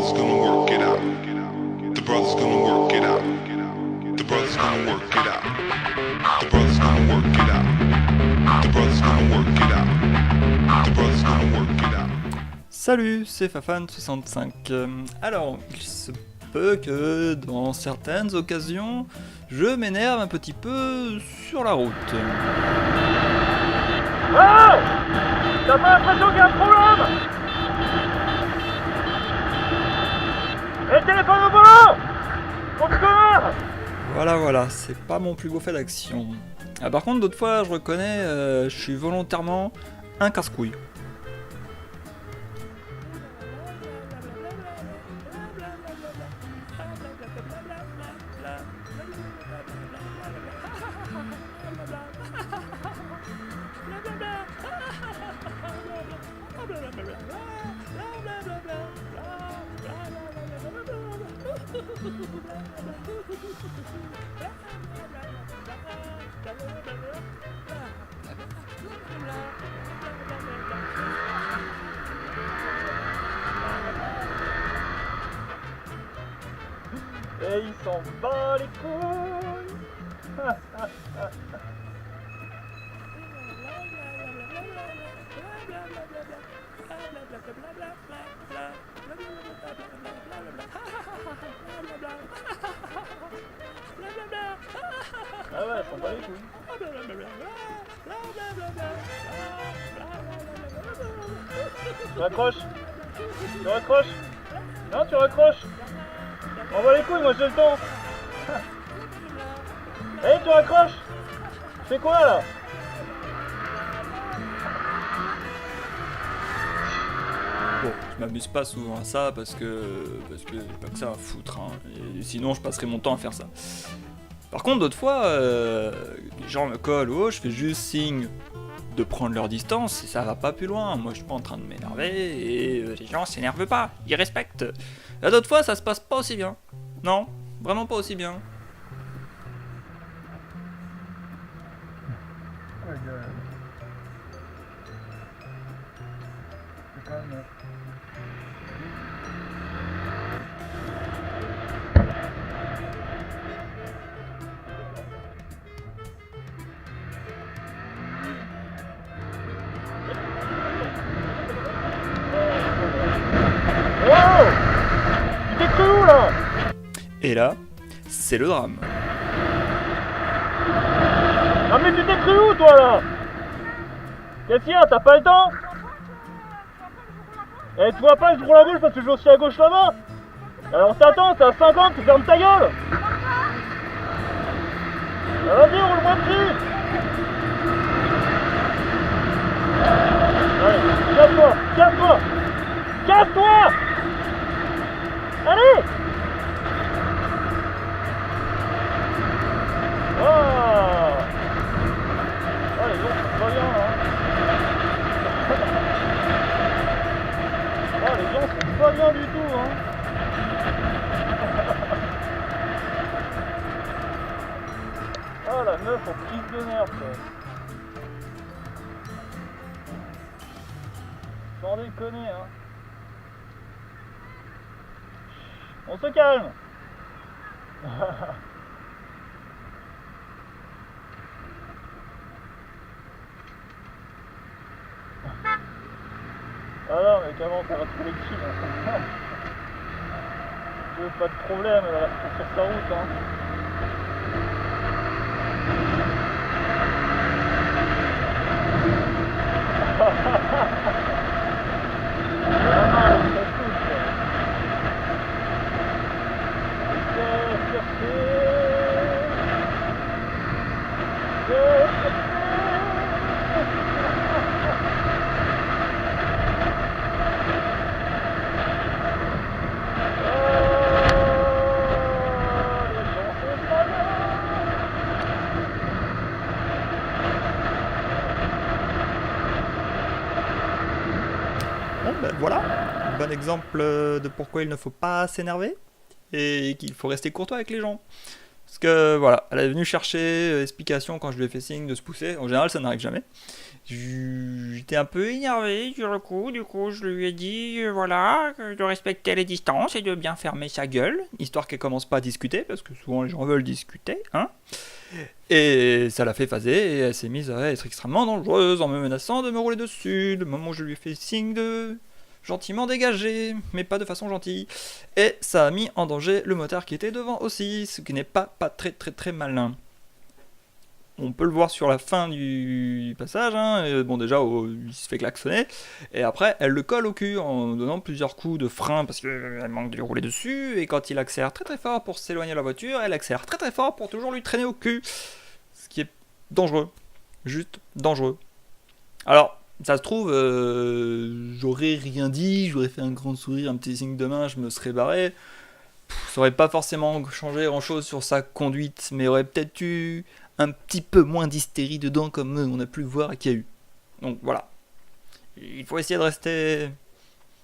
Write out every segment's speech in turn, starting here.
brother's gonna work it out. The brother's gonna work it out. The brother's gonna work it out. The brother's gonna work it out. The brother's gonna work it out. The brother's gonna work it out. Salut, c'est Fafan65. Alors, il se peut que dans certaines occasions, je m'énerve un petit peu sur la route. Oh! T'as pas l'impression qu'il y a un problème? Et le téléphone au volant! Mon connard! Voilà, c'est pas mon plus beau fait d'action. Ah, par contre, d'autres fois, je reconnais, je suis volontairement un casse-couille. Et il s'en bat les couilles! Ah ouais, il s'en bat les couilles. Tu raccroches? Tu raccroches? Non, tu raccroches? On va les couilles, moi j'ai le temps. Hey, tu raccroches? Tu fais quoi là? Bon, je m'amuse pas souvent à ça parce que j'ai pas que ça à foutre, hein. Et sinon je passerai mon temps à faire ça. Par contre, d'autres fois, les gens me collent ou je fais juste signe de prendre leur distance et ça va pas plus loin. Moi je suis pas en train de m'énerver et les gens s'énervent pas, ils respectent. Là d'autres fois ça se passe pas aussi bien. Non, vraiment pas aussi bien. Oh! Tu t'es cru où là? Et là, c'est le drame. Ah mais tu t'es cru où toi là? Qu'est-ce qu'il y a? T'as pas le temps? Eh tu vois pas que je roule à gauche parce que je vais aussi à gauche là-bas? Alors t'attends, t'es à 50, tu fermes ta gueule! Ah, vas-y, roule-moi dessus! Allez, casse-toi! Casse-toi! Casse-toi! Allez! Oh! Oh les gens sont pas bien là! Oh les gens sont pas bien du tout hein! Oh la meuf en prise de merde quoi! Sans déconner hein! On se calme! Ah non mais comment ça va se collectif hein. Je veux pas de problème, elle va rester sur sa route hein. Ah non, elle est très cool, quoi. Bon, ben voilà, un bon exemple de pourquoi il ne faut pas s'énerver et qu'il faut rester courtois avec les gens. Parce que voilà, elle est venue chercher explication quand je lui ai fait signe de se pousser. En général, ça n'arrive jamais. J'étais un peu énervé du coup je lui ai dit voilà, de respecter les distances et de bien fermer sa gueule, histoire qu'elle commence pas à discuter, parce que souvent les gens veulent discuter, hein. Et ça l'a fait phaser et elle s'est mise à être extrêmement dangereuse en me menaçant de me rouler dessus, le moment où je lui ai fait signe de gentiment dégager, mais pas de façon gentille. Et ça a mis en danger le motard qui était devant aussi, ce qui n'est pas très malin. On peut le voir sur la fin du passage, hein. Bon déjà il se fait klaxonner, et après elle le colle au cul en donnant plusieurs coups de frein parce qu'elle manque de lui rouler dessus, et quand il accélère très fort pour s'éloigner de la voiture, elle accélère très fort pour toujours lui traîner au cul, ce qui est dangereux, juste dangereux. Alors, ça se trouve, j'aurais rien dit, j'aurais fait un grand sourire, un petit signe de main, je me serais barré, ça aurait pas forcément changé grand chose sur sa conduite, mais aurait peut-être eu un petit peu moins d'hystérie dedans comme on a pu le voir qu'il y a eu. Donc voilà. Il faut essayer de rester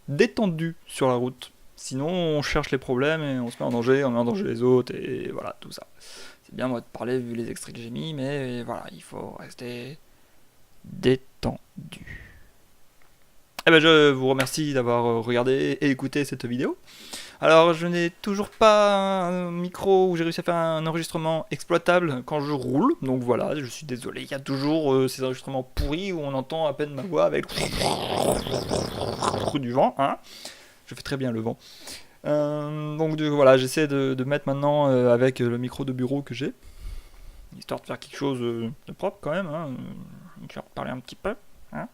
détendu sur la route. Sinon on cherche les problèmes et on se met en danger, on met en danger les autres et voilà tout ça. C'est bien moi de parler vu les extraits que j'ai mis, mais voilà, il faut rester détendu. Eh ben je vous remercie d'avoir regardé et écouté cette vidéo. Alors je n'ai toujours pas un micro où j'ai réussi à faire un enregistrement exploitable quand je roule, donc voilà, je suis désolé, il y a toujours ces enregistrements pourris où on entend à peine ma voix avec du vent, hein. Je fais très bien le vent. Donc voilà, j'essaie de mettre maintenant avec le micro de bureau que j'ai, histoire de faire quelque chose de propre quand même, hein. Je vais reparler un petit peu, hein.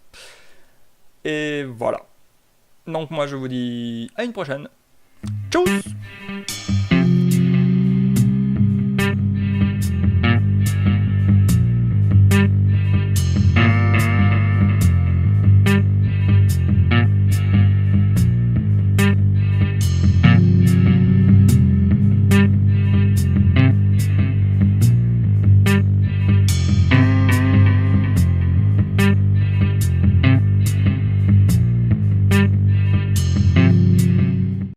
Et voilà. Donc moi je vous dis à une prochaine. Tchuss!